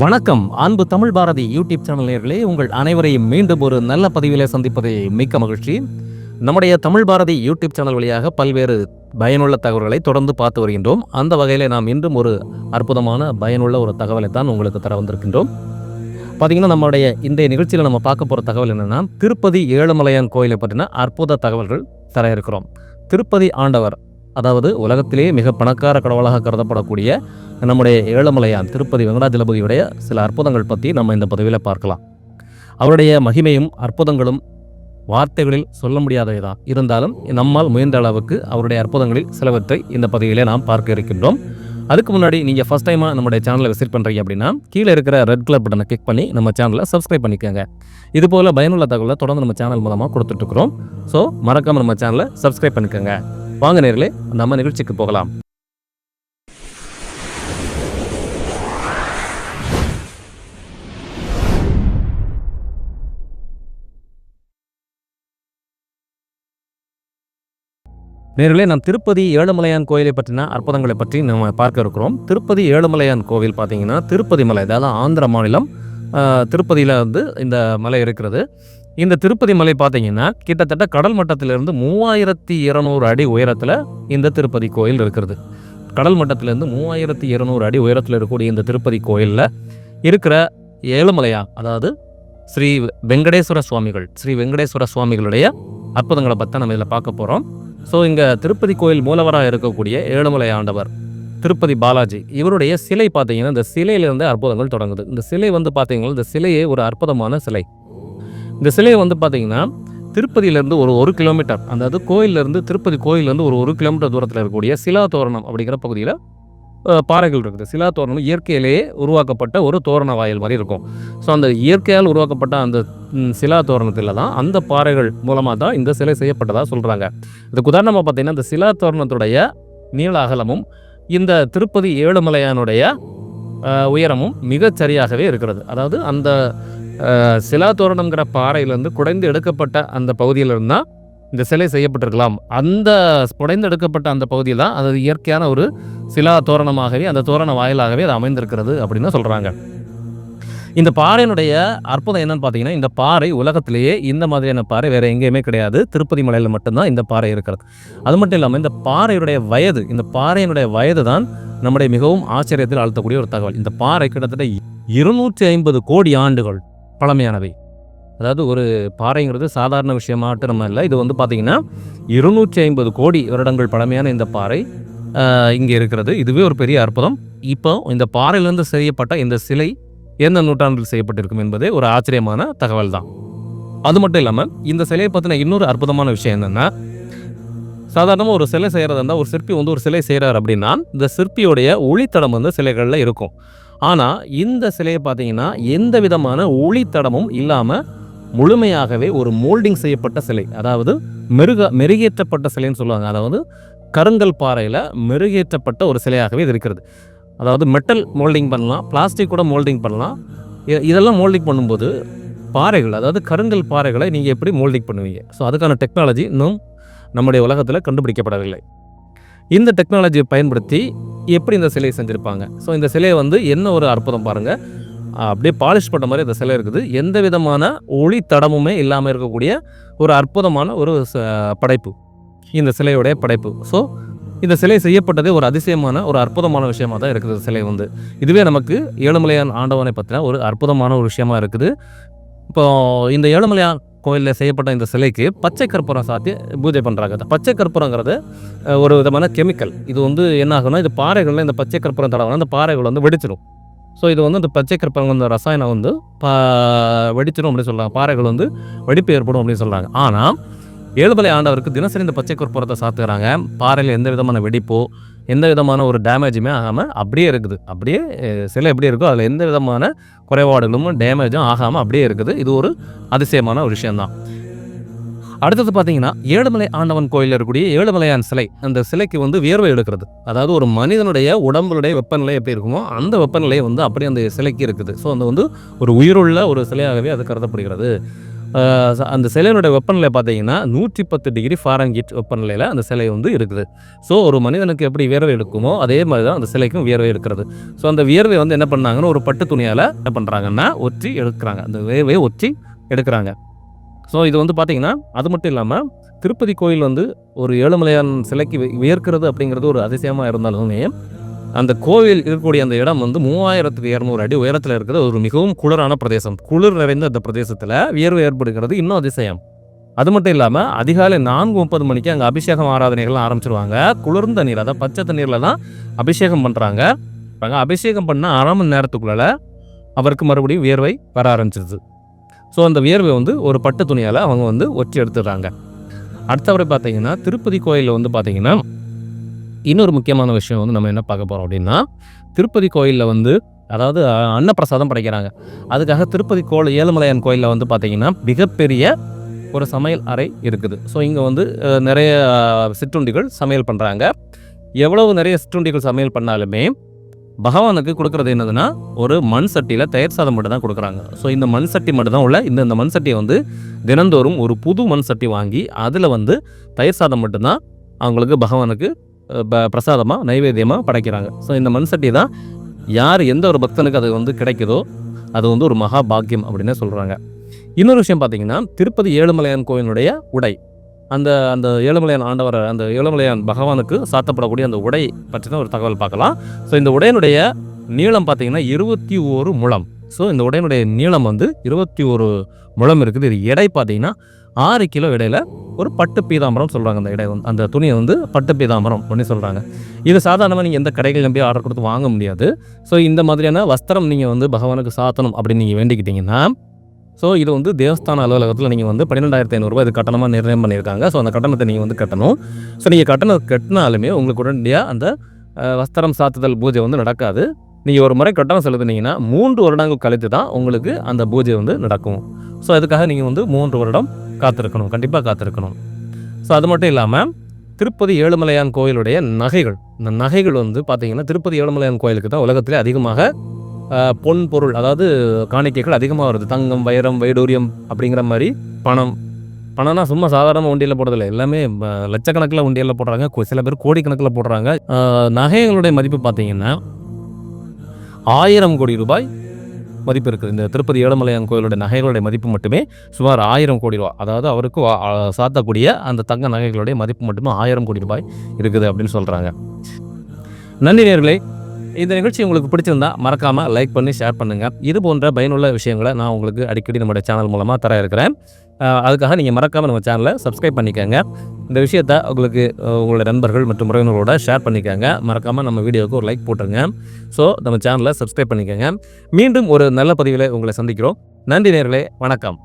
வணக்கம் அன்பு Tamil Bharathi YouTube channel நேயர்களே, உங்கள் அனைவரையும் மீண்டும் ஒரு நல்ல பதிவிலே சந்திப்பதை மிக்க மகிழ்ச்சி. நம்முடைய தமிழ் பாரதி யூடியூப் சேனல் வழியாக பல்வேறு பயனுள்ள தகவல்களை தொடர்ந்து பார்த்து வருகின்றோம். அந்த வகையில் நாம் இன்றும் ஒரு அற்புதமான பயனுள்ள ஒரு தகவலை தான் உங்களுக்கு தர வந்திருக்கின்றோம். பார்த்திங்கன்னா, நம்முடைய இன்றைய நிகழ்ச்சியில் நம்ம பார்க்க போகிற தகவல் என்னென்னா, திருப்பதி ஏழுமலையான் கோயிலை பற்றின அற்புத தகவல்கள் தர இருக்கிறோம். திருப்பதி ஆண்டவர், அதாவது உலகத்திலேயே மிக பணக்கார கடவுளாக கருதப்படக்கூடிய நம்முடைய ஏழுமலையான் திருப்பதி வெங்கடாஜலபதியுடைய சில அற்புதங்கள் பற்றி நம்ம இந்த பதிவில் பார்க்கலாம். அவருடைய மகிமையும் அற்புதங்களும் வார்த்தைகளில் சொல்ல முடியாதவைதான். இருந்தாலும் நம்மால் முயன்ற அளவுக்கு அவருடைய அற்புதங்களில் சிலவற்றை இந்த பதிவிலே நாம் பார்க்க இருக்கின்றோம். அதுக்கு முன்னாடி நீங்கள் ஃபஸ்ட் டைமாக நம்முடைய சேனலை விசிட் பண்ணுறீங்க அப்படின்னா, கீழே இருக்கிற ரெட் கலர் பட்டனை கிளிக் பண்ணி நம்ம சேனலை சப்ஸ்கிரைப் பண்ணிக்கோங்க. இதுபோல் பயனுள்ள தகவலை தொடர்ந்து நம்ம சேனல் மூலமாக கொடுத்துட்ருக்குறோம். ஸோ மறக்காமல் நம்ம சேனலை சப்ஸ்கிரைப் பண்ணிக்கோங்க. வாங்க நேர்களே, நம்ம நிகழ்ச்சிக்கு போகலாம். நேர்களே, நாம் திருப்பதி ஏழுமலையான் கோயிலை பற்றின அற்புதங்களை பற்றி நம்ம பார்க்க இருக்கிறோம். திருப்பதி ஏழுமலையான் கோவில் பார்த்தீங்கன்னா, திருப்பதி மலை, அதாவது ஆந்திர மாநிலம் திருப்பதியில் இந்த மலை இருக்கிறது. இந்த திருப்பதி மலை பார்த்தீங்கன்னா, கிட்டத்தட்ட கடல் மட்டத்திலிருந்து 3200 அடி உயரத்தில் இந்த திருப்பதி கோயில் இருக்கிறது. கடல் மட்டத்திலிருந்து 3200 அடி உயரத்தில் இருக்கக்கூடிய இந்த திருப்பதி கோயிலில் இருக்கிற ஏழுமலையான், அதாவது ஸ்ரீ வெங்கடேஸ்வர சுவாமிகளுடைய அற்புதங்களை பற்றி நம்ம இதில் பார்க்க போகிறோம். ஸோ இங்கே திருப்பதி கோயில் மூலவராக இருக்கக்கூடிய ஏழுமலை ஆண்டவர் திருப்பதி பாலாஜி, இவருடைய சிலை பார்த்தீங்கன்னா, இந்த சிலையிலிருந்து அற்புதங்கள் தொடங்குது. இந்த சிலை பார்த்தீங்கன்னா, இந்த சிலையே ஒரு அற்புதமான சிலை. இந்த சிலை பார்த்தீங்கன்னா, திருப்பதியிலேருந்து ஒரு கிலோமீட்டர், அதாவது கோயிலிருந்து திருப்பதி கோயிலேருந்து ஒரு கிலோமீட்டர் தூரத்தில் இருக்கக்கூடிய சிலா தோரணம் அப்படிங்கிற பகுதியில் பாறைகள் இருக்குது. சிலா தோரணம் இயற்கையிலேயே உருவாக்கப்பட்ட ஒரு தோரண வாயில் மாதிரி இருக்கும். ஸோ அந்த இயற்கையால் உருவாக்கப்பட்ட அந்த சிலா தோரணத்தில் தான், அந்த பாறைகள் மூலமாக தான் இந்த சிலை செய்யப்பட்டதாக சொல்கிறாங்க. இதுக்கு உதாரணமாக பார்த்தீங்கன்னா, இந்த சிலா தோரணத்துடைய நீள அகலமும் இந்த திருப்பதி ஏழுமலையானுடைய உயரமும் மிகச்சரியாகவே இருக்கிறது. அதாவது அந்த சிலா தோரணங்கிற பாறையிலேருந்து குடைந்து எடுக்கப்பட்ட அந்த பகுதியிலிருந்து தான் இந்த சிலை செய்யப்பட்டிருக்கலாம். அந்த குடைந்து எடுக்கப்பட்ட அந்த பகுதியில் தான் அது இயற்கையான ஒரு சிலா தோரணமாகவே, அந்த தோரண வாயிலாகவே அது அமைந்திருக்கிறது அப்படின்னு சொல்கிறாங்க. இந்த பாறையினுடைய அற்புதம் என்னன்னு பார்த்தீங்கன்னா, இந்த பாறை உலகத்திலேயே இந்த மாதிரியான பாறை வேறு எங்கேயுமே கிடையாது. திருப்பதி மலையில் மட்டும்தான் இந்த பாறை இருக்கிறது. அது மட்டும் இல்லாமல் இந்த பாறையினுடைய வயது தான் நம்முடைய மிகவும் ஆச்சரியத்தில் ஆழ்த்தக்கூடிய ஒரு தகவல். இந்த பாறை கிட்டத்தட்ட 250 கோடி ஆண்டுகள் பழமையானவை. அதாவது ஒரு பாறைங்கிறது சாதாரண விஷயமாட்டு நம்ம இல்லை. இது பார்த்திங்கன்னா 250 கோடி வருடங்கள் பழமையான இந்த பாறை இங்கே இருக்கிறது. இதுவே ஒரு பெரிய அற்புதம். இப்போ இந்த பாறையிலிருந்து செய்யப்பட்ட இந்த சிலை எந்த நூற்றாண்டில் செய்யப்பட்டிருக்கும் என்பதே ஒரு ஆச்சரியமான தகவல் தான். அது மட்டும் இல்லாமல் இந்த சிலையை பற்றின இன்னொரு அற்புதமான விஷயம் என்னென்னா, சாதாரணமாக ஒரு சிலை செய்கிறதா இருந்தால், ஒரு சிற்பி ஒரு சிலை செய்கிறார் அப்படின்னா, இந்த சிற்பியோடைய ஒளித்தடம் சிலைகளில் இருக்கும். ஆனால் இந்த சிலையை பார்த்தீங்கன்னா, எந்த விதமான ஒளித்தடமும் இல்லாமல் முழுமையாகவே ஒரு மோல்டிங் செய்யப்பட்ட சிலை, அதாவது மெருகேற்றப்பட்ட சிலைன்னு சொல்லுவாங்க. அதாவது கருங்கல் பாறையில் மெருகேற்றப்பட்ட ஒரு சிலையாகவே இது இருக்கிறது. அதாவது மெட்டல் மோல்டிங் பண்ணலாம், பிளாஸ்டிக் கூட மோல்டிங் பண்ணலாம். இதெல்லாம் மோல்டிங் பண்ணும்போது பாறைகள், அதாவது கருங்கல் பாறைகளை நீங்கள் எப்படி மோல்டிங் பண்ணுவீங்க? ஸோ அதுக்கான டெக்னாலஜி இன்னும் நம்முடைய உலகத்தில் கண்டுபிடிக்கப்படவில்லை. இந்த டெக்னாலஜியை பயன்படுத்தி எப்படி இந்த சிலையை செஞ்சுருப்பாங்க? ஸோ இந்த சிலையை என்ன ஒரு அற்புதம் பாருங்கள். அப்படியே பாலிஷ் பண்ண மாதிரி இந்த சிலை இருக்குது. எந்த விதமான ஒளி தடமுமே இல்லாமல் இருக்கக்கூடிய ஒரு அற்புதமான ஒரு படைப்பு இந்த சிலையுடைய படைப்பு. ஸோ இந்த சிலை செய்யப்பட்டதே ஒரு அதிசயமான ஒரு அற்புதமான விஷயமாக தான் இருக்குது. சிலை இதுவே நமக்கு ஏழுமலையான் ஆண்டவனை பற்றின ஒரு அற்புதமான ஒரு விஷயமா இருக்குது. இப்போ இந்த ஏழுமலையான் கோயிலில் செய்யப்பட்ட இந்த சிலைக்கு பச்சை கற்பூரம் சாத்தி பூஜை பண்ணுறாங்க. பச்சை கற்பூரங்கிறது ஒரு விதமான கெமிக்கல். இது என்ன ஆகுனா, இது பாறைகளில் இந்த பச்சை கற்பூரம் தடவை அந்த பாறைகள் வெடிச்சிடும். ஸோ இது இந்த பச்சை கற்பூரம் இந்த ரசாயனம் வெடிச்சிடும் அப்படின்னு சொல்கிறாங்க. பாறைகள் வெடிப்பு ஏற்படும் அப்படின்னு சொல்கிறாங்க. ஆனால் ஏழுமலை ஆண்டவருக்கு தினசரி இந்த பச்சை கற்பூரத்தை சாத்துக்கிறாங்க. பாறையில் எந்த விதமான வெடிப்போ எந்த விதமான ஒரு டேமேஜுமே ஆகாமல் அப்படியே இருக்குது. அப்படியே சிலை எப்படி இருக்கோ அதில் எந்த விதமான குறைபாடுகளும் டேமேஜும் ஆகாமல் அப்படியே இருக்குது. இது ஒரு அதிசயமான ஒரு விஷயந்தான். அடுத்தது பார்த்தீங்கன்னா, ஏழுமலை ஆண்டவன் கோயிலில் இருக்கக்கூடிய ஏழுமலையான் சிலை, அந்த சிலைக்கு வியர்வை எடுக்கிறது. அதாவது ஒரு மனிதனுடைய உடம்புடைய வெப்பநிலை எப்படி இருக்குமோ அந்த வெப்பநிலை அப்படியே அந்த சிலைக்கு இருக்குது. ஸோ ஒரு உயிருள்ள ஒரு சிலையாகவே அது கருதப்படுகிறது. அந்த சிலையினுடைய வெப்பநிலை பார்த்தீங்கன்னா 110 டிகிரி ஃபாரன்ஹீட் வெப்பநிலையில் அந்த சிலை வந்து இருக்குது. ஸோ ஒரு மனிதனுக்கு எப்படி வியர்வை எடுக்குமோ அதே மாதிரி தான் அந்த சிலைக்கும் வியர்வை எடுக்கிறது. ஸோ அந்த வியர்வை வந்து என்ன பண்ணாங்கன்னா ஒரு பட்டு துணியால் என்ன பண்ணுறாங்கன்னா ஒற்றி எடுக்கிறாங்க. அந்த வியர்வையை ஒற்றி எடுக்கிறாங்க. ஸோ இது வந்து பார்த்தீங்கன்னா அது மட்டும் இல்லாமல் திருப்பதி கோயில் வந்து ஒரு ஏழுமலையான் சிலைக்கு வியர்க்கிறது அப்படிங்கிறது ஒரு அதிசயமாக இருந்தாலுமே அந்த கோவில் இருக்கக்கூடிய அந்த இடம் வந்து 3200 அடி உயரத்தில் இருக்கிற ஒரு மிகவும் குளிரான பிரதேசம். குளிர் நிறைந்த அந்த பிரதேசத்தில் வியர்வை ஏற்படுகிறது இன்னும் அதிசயம். அது மட்டும் இல்லாமல் அதிகாலை 4:30 மணிக்கு அங்கே அபிஷேகம் ஆராதனைகள்லாம் ஆரம்பிச்சிருவாங்க. குளிர்ந்த நீர், அதாவது பச்சை தண்ணீரில் தான் அபிஷேகம் பண்ணுறாங்க. அபிஷேகம் பண்ணால் அரை மணி நேரத்துக்குள்ள அவருக்கு மறுபடியும் வியர்வை வர ஆரம்பிச்சிருது. ஸோ அந்த வியர்வை வந்து ஒரு பட்டு துணியால் அவங்க வந்து ஒற்றி எடுத்துடுறாங்க. அடுத்தவரை பார்த்தீங்கன்னா திருப்பதி கோயிலில் வந்து பார்த்தீங்கன்னா இன்னொரு முக்கியமான விஷயம் வந்து நம்ம என்ன பார்க்க போகிறோம் அப்படின்னா, திருப்பதி கோயிலில் வந்து அதாவது அன்னப்பிரசாதம் படைக்கிறாங்க. அதுக்காக திருப்பதி ஏழுமலையான் கோயிலில் வந்து பார்த்திங்கன்னா மிகப்பெரிய ஒரு சமையல் அறை இருக்குது. ஸோ இங்கே வந்து நிறைய சிற்றுண்டிகள் சமையல் பண்ணுறாங்க. எவ்வளவு நிறைய சிற்றுண்டிகள் சமையல் பண்ணாலுமே பகவானுக்கு கொடுக்குறது என்னதுன்னா ஒரு மண் சட்டியில் தயிர் சாதம் மட்டும் தான் கொடுக்குறாங்க. ஸோ இந்த மண் சட்டி மட்டும் தான் உள்ள இந்த மண் சட்டியை வந்து தினந்தோறும் ஒரு புது மண் சட்டி வாங்கி அதில் வந்து தயிர் சாதம் மட்டும்தான் அவங்களுக்கு பகவானுக்கு பிரசாதமாக நைவேத்தியமாக படைக்கிறாங்க. ஸோ இந்த மண் சட்டி தான் யார் எந்த ஒரு பக்தனுக்கு அது வந்து கிடைக்குதோ அது வந்து ஒரு மகா பாக்கியம் அப்படின்னு சொல்கிறாங்க. இன்னொரு விஷயம் பார்த்தீங்கன்னா திருப்பதி ஏழுமலையான் கோயிலுடைய உடை, அந்த அந்த ஏழுமலையான் ஆண்டவர், அந்த ஏழுமலையான் பகவானுக்கு சாத்தப்படக்கூடிய அந்த உடை பற்றின ஒரு தகவல் பார்க்கலாம். ஸோ இந்த உடையினுடைய நீளம் பார்த்தீங்கன்னா 21 முழம். ஸோ இந்த உடையினுடைய நீளம் வந்து 21 முழம் இருக்குது. இது எடை பார்த்தீங்கன்னா 6 கிலோ இடையில ஒரு பட்டு பீதாம்பரம் சொல்கிறாங்க. அந்த இடை வந்து அந்த துணியை வந்து பட்டு பீதாம்பரம் அப்படின்னு சொல்கிறாங்க. இது சாதாரணமாக நீங்கள் எந்த கடைகள் நம்பி ஆர்டர் கொடுத்து வாங்க முடியாது. ஸோ இந்த மாதிரியான வஸ்திரம் நீங்கள் வந்து பகவானுக்கு சாத்தணும் அப்படின்னு நீங்கள் வேண்டிக்கிட்டீங்கன்னா, ஸோ இது வந்து தேவஸ்தான அலுவலகத்தில் நீங்கள் வந்து 12,500 இது கட்டணமாக நிர்ணயம் பண்ணியிருக்காங்க. ஸோ அந்த கட்டணத்தை நீங்கள் வந்து கட்டணும். ஸோ நீங்கள் கட்டணம் கட்டினாலுமே உங்களுக்கு உடனடியாக அந்த வஸ்திரம் சாத்துதல் பூஜை வந்து நடக்காது. நீங்கள் ஒரு முறை கட்டணம் செலுத்தினீங்கன்னா 3 வருடங்கள் கழித்து தான் உங்களுக்கு அந்த பூஜை வந்து நடக்கும். ஸோ அதுக்காக நீங்கள் வந்து 3 வருடம் காத்திருக்கணும், கண்டிப்பாக காத்திருக்கணும். ஸோ அது மட்டும் இல்லாமல் திருப்பதி ஏழுமலையான் கோயிலுடைய நகைகள், இந்த நகைகள் வந்து பார்த்திங்கன்னா திருப்பதி ஏழுமலையான் கோயிலுக்கு தான் உலகத்திலே அதிகமாக பொன் பொருள், அதாவது காணிக்கைகள் அதிகமாக வருது. தங்கம், வைரம், வைடூரியம் அப்படிங்கிற மாதிரி பணம்னா சும்மா சாதாரண உண்டியலில் போடுறதில்ல, எல்லாமே லட்சக்கணக்கில் உண்டியலில் போடுறாங்க, சில பேர் கோடிக்கணக்கில் போடுறாங்க. நகைகளுடைய மதிப்பு பார்த்திங்கன்னா 1000 கோடி ரூபாய் மதிப்பு இருக்குது. இந்த திருப்பதி ஏழுமலையான் கோயிலுடைய நகைகளுடைய மதிப்பு மட்டுமே சுமார் 1000 கோடி ரூபாய். அதாவது அவருக்கு சாத்தக்கூடிய அந்த தங்க நகைகளுடைய மதிப்பு மட்டுமே 1000 கோடி ரூபாய் இருக்குது அப்படின்னு சொல்கிறாங்க. நன்றி நேயர்களே. இந்த நிகழ்ச்சி உங்களுக்கு பிடிச்சிருந்தா மறக்காமல் லைக் பண்ணி ஷேர் பண்ணுங்கள். இது போன்ற பயனுள்ள விஷயங்களை நான் உங்களுக்கு அடிக்கடி நம்முடைய சேனல் மூலமாக தர இருக்கிறேன். அதுக்காக நீங்கள் மறக்காமல் நம்ம சேனலை சப்ஸ்கிரைப் பண்ணிக்கோங்க. இந்த விஷயத்தை உங்களுக்கு உங்களுடைய நண்பர்கள் மற்றும் உறவினர்களோட ஷேர் பண்ணிக்கோங்க. மறக்காமல் நம்ம வீடியோவுக்கு ஒரு லைக் போட்டுருங்க. ஸோ நம்ம சேனலை சப்ஸ்கிரைப் பண்ணிக்கோங்க. மீண்டும் ஒரு நல்ல பதிவில் உங்களை சந்திக்கிறோம். நன்றி நேயர்களே, வணக்கம்.